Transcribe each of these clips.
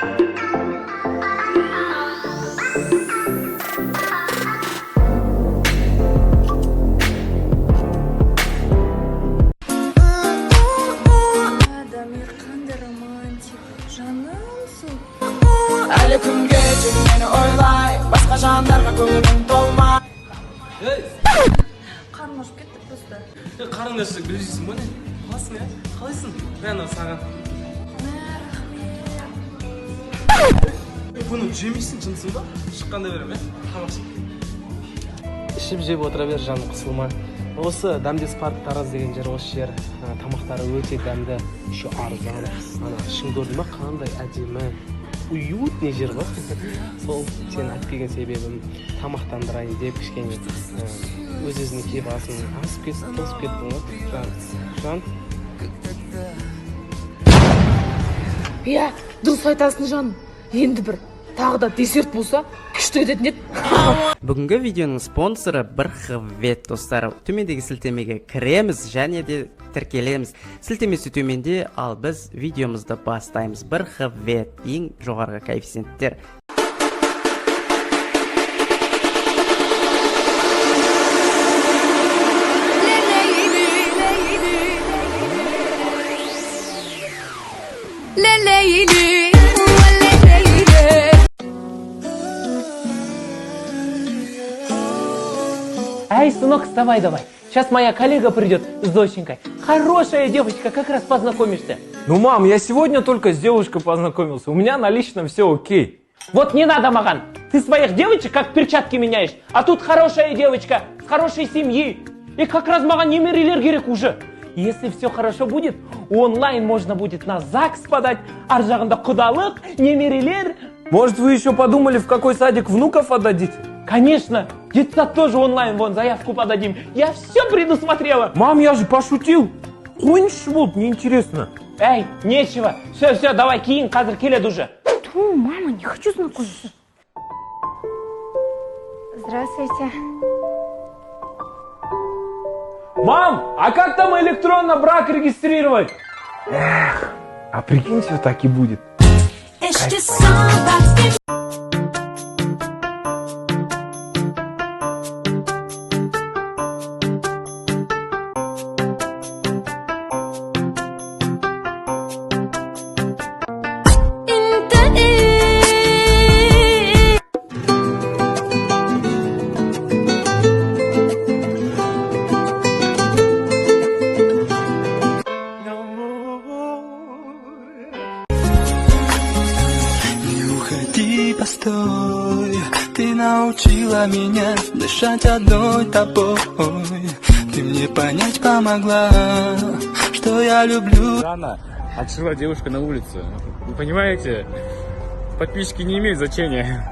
Дамир қандай романтик, жанымсың. Әлі күнге тек мені ойлай, басқа жандарға көңілім толмай. Қарным ашып кетті просто. Қарыңды ашып білесің ба не? Қаласың ә? Қалайсың? Мен саған. Бұны жемейсің жынсың ба? Шыққанда берем ә? Тамақшы. Ішіп жеп отыра бер, жаным қысылмай. Осы Дамдес парк Тараз деген жер, осы жер. Тамақтары өте дәмді, еще арзан. Ішін көрдің ба? Қандай әдемі, уютный жер ба? Сол сен айтып келген себебім тамақтандырайын деп кішкене өз-өзіне киіп алсын. Асып кетсің, тозып кеттің ғой. Жан. Иә, дұрыс айтасың жаным. Енді бір тағы да десерт болса, күшті өтетін еді. Бүгінгі видеоның спонсоры Бірхвет достар. Төмендегі сілтемеге кіреміз және де тіркелеміз. Сілтемесі төменде, ал біз видеомызды бастаймыз. Бірхвет ең жоғарғы коэффициенттер. Эй, сынок, вставай давай. Сейчас моя коллега придет с доченькой. Хорошая девочка, как раз познакомишься. Ну, мам, я сегодня только с девушкой познакомился. У меня на личном все окей. Вот не надо, Маган. Ты своих девочек как перчатки меняешь. А тут хорошая девочка, с хорошей семьи. И как раз Маган немерелер керек уже. Если все хорошо будет, онлайн можно будет на ЗАГС подать. Ар жағында құдалық, немерелер. Может, вы еще подумали, в какой садик внуков отдадите? Конечно, детсад тоже онлайн, вон, заявку подадим. Я все предусмотрела. Мам, я же пошутил. Қойыңызшы болды, неинтересно. Эй, нечего. Все, давай, киін, қазір келеді уже. Ту, мама, не хочу знакомиться. Здравствуйте. Мам, а как там электронно брак регистрировать? Эх, а прикинь, все так и будет. Постой, ты научила меня дышать одной тобой. Ты мне понять помогла, что я люблю. Рано отшила девушка на улице. Вы понимаете, подписчики не имеют значения.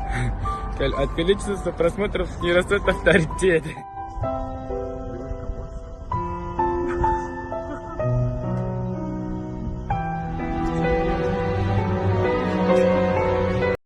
От количества просмотров не растет авторитет.